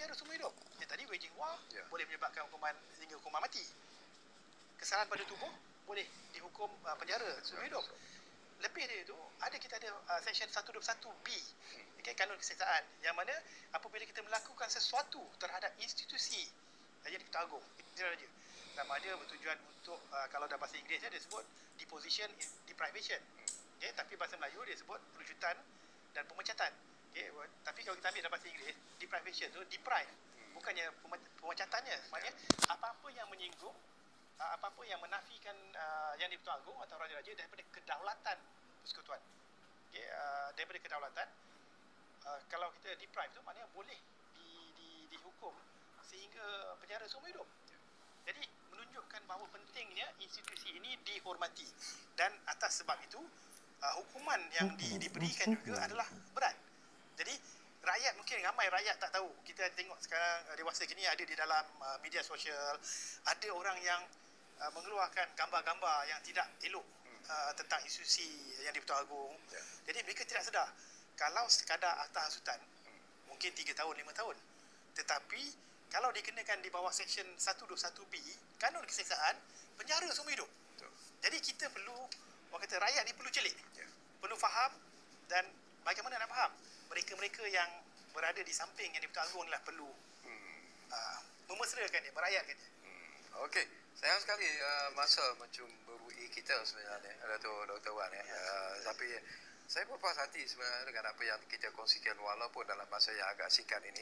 penjara seumur hidup. Yang tadi waging war boleh menyebabkan hukuman hingga hukuman mati. Kesalahan pada tubuh boleh dihukum penjara seumur hidup. Lebih dari itu, kita ada Seksyen 121B, Kanun Keseksaan, yang mana apabila kita melakukan sesuatu terhadap institusi yang di-Pertuan Agong, itu saja. Sama ada bertujuan untuk, kalau dalam bahasa Inggeris dia sebut deposition, deprivation. Tapi bahasa Melayu dia sebut perujutan dan pemecatan. Tapi kalau kita ambil dalam bahasa Inggeris, deprivation tu deprive, bukannya pemecatannya. Maknanya apa-apa yang menyinggung, apa-apa yang menafikan yang di-Pertuan Agong atau Raja-Raja daripada kedaulatan persekutuan. Daripada kedaulatan, kalau kita deprive tu maknanya boleh dihukum sehingga penjara seumur hidup. Jadi menunjukkan bahawa pentingnya institusi ini dihormati, dan atas sebab itu hukuman yang diberikan juga adalah berat. Jadi rakyat, mungkin ramai rakyat tak tahu. Kita tengok sekarang dewasa kini ada di dalam media sosial, ada orang yang mengeluarkan gambar-gambar yang tidak elok tentang institusi yang di-Pertuan Agong. Jadi mereka tidak sedar kalau sekadar akta hasutan mungkin 3 tahun 5 tahun, tetapi kalau dikenakan di bawah Seksyen 121B Kanun Keseksaan, penjara seumur hidup. Jadi kita perlu, orang kata, rakyat ni perlu celik, perlu faham, dan bagaimana nak faham, mereka-mereka yang berada di samping yang di-Pertuan Agong inilah perlu memesrakan dia, merakyatkan dia. Okey, sayang sekali masa mencumburui kita sebenarnya, Dato' Dr. Wan. Tapi saya berpuas hati sebenarnya dengan apa yang kita kongsikan, walaupun dalam masa yang agak singkat ini.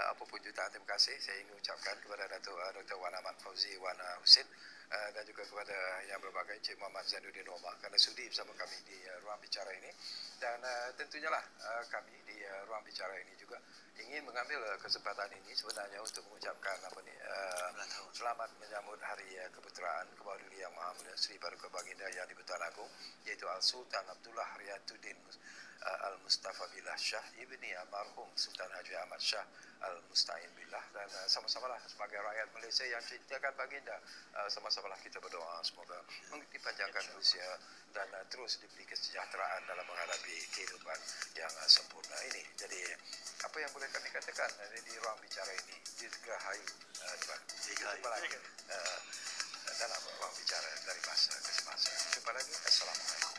Apapun jutaan terima kasih saya ingin ucapkan kepada Dato' Dr. Wan Ahmad Fauzi Wan Husin, dan juga kepada yang berbagai Encik Muhammad Zainuddin Omar kerana sudi bersama kami di ruang bicara ini. Dan tentunya lah kami di ruang bicara ini juga ingin mengambil kesempatan ini sebenarnya untuk mengucapkan selamat menyambut Hari Keputeraan Kebawah Duli Yang Maha Mulia Seri Paduka Baginda Yang di-Pertuan Agong, iaitu Al-Sultan Abdullah Riyatuddin Al-Mustafa Billah Shah ibni almarhum Sultan Haji Ahmad Shah Al-Musta'in Billah. Dan sama-samalah sebagai rakyat Malaysia yang cintakan baginda, sama-samalah kita berdoa semoga dipanjangkan usia dan terus diberi kesejahteraan dalam menghadapi kehidupan yang sempurna ini. Jadi apa yang boleh kami katakan di ruang bicara ini, dirgahayu jumpa lagi dalam ruang bicara dari masa ke semasa. Jumpa lagi. Assalamualaikum.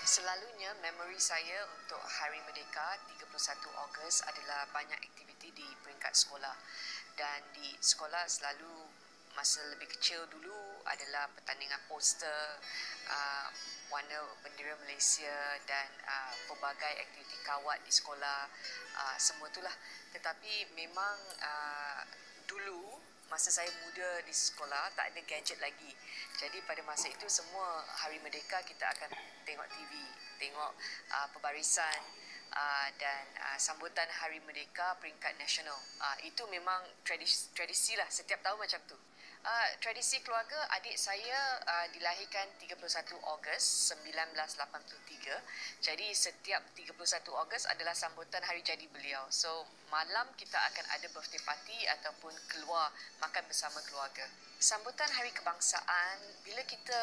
Selalunya memori saya untuk Hari Merdeka 31 Ogos adalah banyak aktiviti di peringkat sekolah. Dan di sekolah selalu masa lebih kecil dulu adalah pertandingan poster, warna bendera Malaysia dan pelbagai aktiviti kawat di sekolah, semua itulah. Tetapi memang dulu masa saya muda di sekolah tak ada gadget lagi. Jadi pada masa itu semua Hari Merdeka kita akan tengok TV, tengok pembarisan dan sambutan Hari Merdeka peringkat nasional. Itu memang tradisi lah setiap tahun macam tu. Tradisi keluarga, adik saya dilahirkan 31 Ogos 1983. Jadi setiap 31 Ogos adalah sambutan hari jadi beliau. So malam kita akan ada birthday party ataupun keluar makan bersama keluarga. Sambutan Hari Kebangsaan, bila kita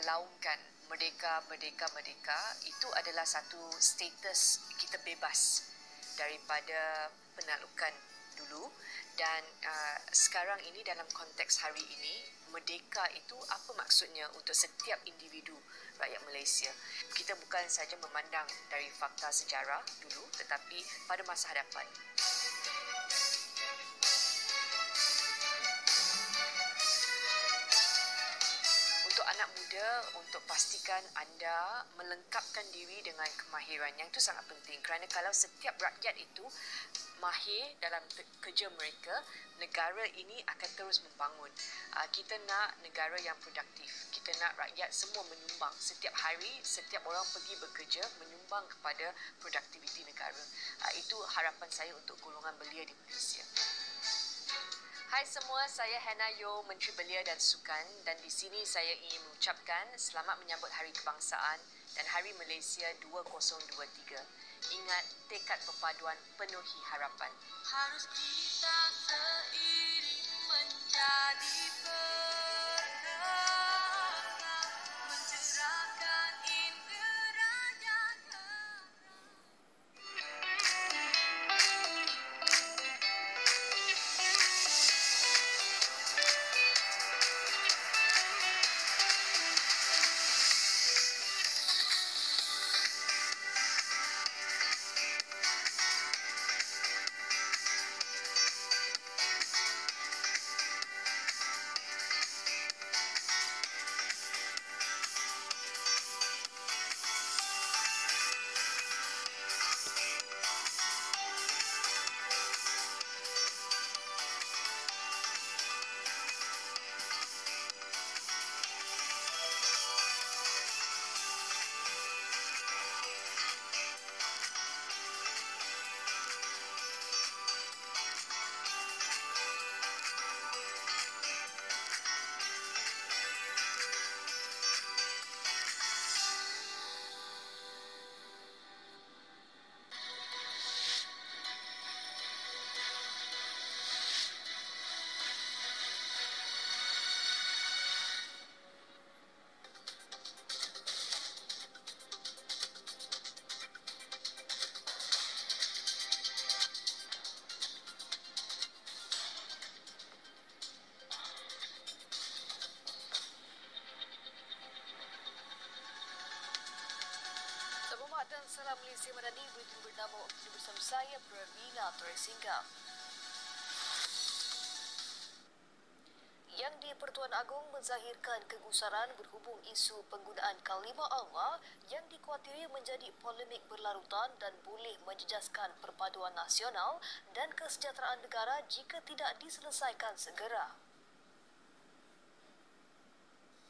laungkan merdeka, merdeka, merdeka, itu adalah satu status kita bebas daripada penaklukan dulu. Dan sekarang ini dalam konteks hari ini, merdeka itu apa maksudnya untuk setiap individu rakyat Malaysia. Kita bukan saja memandang dari fakta sejarah dulu, tetapi pada masa hadapan. Untuk anak muda Bersedia untuk pastikan anda melengkapkan diri dengan kemahiran. Yang itu sangat penting kerana kalau setiap rakyat itu mahir dalam kerja mereka, negara ini akan terus membangun. Kita nak negara yang produktif. Kita nak rakyat semua menyumbang. Setiap hari, setiap orang pergi bekerja menyumbang kepada produktiviti negara. Itu harapan saya untuk golongan belia di Malaysia. Hai semua, saya Hannah Yeoh, Menteri Belia dan Sukan, dan di sini saya ingin mengucapkan selamat menyambut Hari Kebangsaan dan Hari Malaysia 2023. Ingat, tekad perpaduan penuhi harapan. Harus kita seiring menjadi perkasa, mencerahkan indera jaga. Dan Salam Malaysia Madani bernama bersama saya Pravina Torresingam. Yang di-Pertuan Agong menzahirkan kegusaran berhubung isu penggunaan kalimah Allah yang dikuatiri menjadi polemik berlarutan dan boleh menjejaskan perpaduan nasional dan kesejahteraan negara jika tidak diselesaikan segera.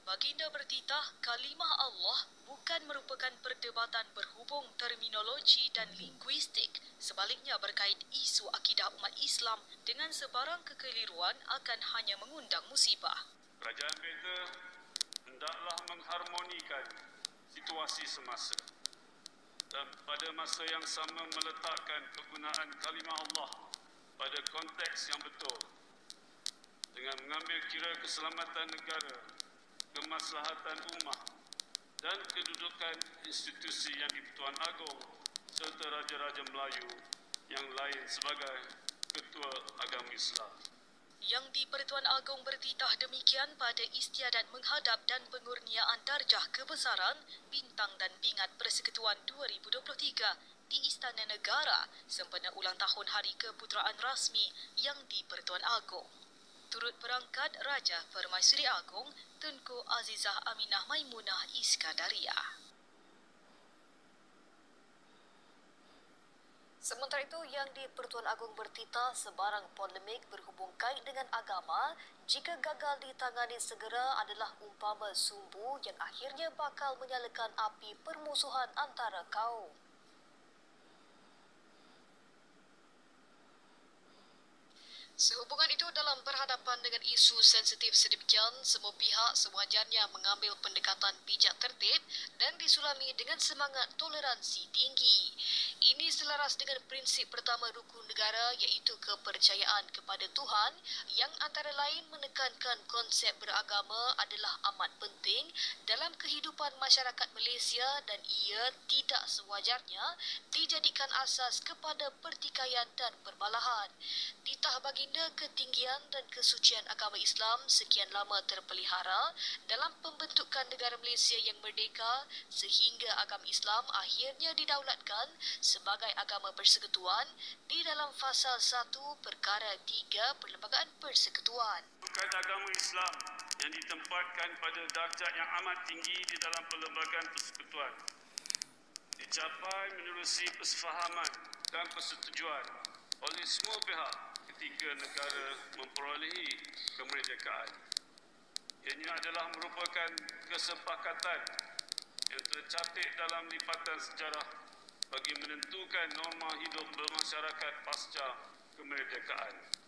Baginda bertitah kalimah Allah bukan merupakan perdebatan berhubung terminologi dan linguistik. Sebaliknya berkait isu akidah umat Islam dengan sebarang kekeliruan akan hanya mengundang musibah. Kerajaan beta hendaklah mengharmonikan situasi semasa dan pada masa yang sama meletakkan penggunaan kalimah Allah pada konteks yang betul dengan mengambil kira keselamatan negara, kemaslahatan ummah dan kedudukan institusi yang di-Pertuan Agong serta Raja-Raja Melayu yang lain sebagai Ketua Agama Islam. Yang di-Pertuan Agong bertitah demikian pada istiadat menghadap dan pengurniaan darjah kebesaran, bintang dan pingat Persekutuan 2023 di Istana Negara sempena ulang tahun Hari Keputeraan Rasmi yang di-Pertuan Agong. Turut berangkat Raja Permaisuri Agong Tunku Azizah Aminah Maimunah Iskandariah. Sementara itu, yang di-Pertuan Agong bertitah sebarang polemik berhubung kait dengan agama jika gagal ditangani segera adalah umpama sumbu yang akhirnya bakal menyalakan api permusuhan antara kaum. Sehubungan itu, dalam berhadapan dengan isu sensitif sedemikian, semua pihak sewajarnya mengambil pendekatan bijak tertib dan disulami dengan semangat toleransi tinggi. Ini selaras dengan prinsip pertama rukun negara iaitu kepercayaan kepada Tuhan yang antara lain menekankan konsep beragama adalah amat penting dalam kehidupan masyarakat Malaysia dan ia tidak sewajarnya dijadikan asas kepada pertikaian dan perbalahan. Titah baginda ketinggian dan kesucian agama Islam sekian lama terpelihara dalam pembentukan negara Malaysia yang merdeka sehingga agama Islam akhirnya didaulatkan sebagai agama persekutuan di dalam fasal 1 perkara 3 Perlembagaan Persekutuan. Bukan agama Islam yang ditempatkan pada darjat yang amat tinggi di dalam perlembagaan persekutuan dicapai menerusi persefahaman dan persetujuan oleh semua pihak ketika negara memperolehi kemerdekaan. Ianya adalah merupakan kesepakatan yang tercatat dalam lipatan sejarah bagi menentukan norma hidup bermasyarakat pasca kemerdekaan.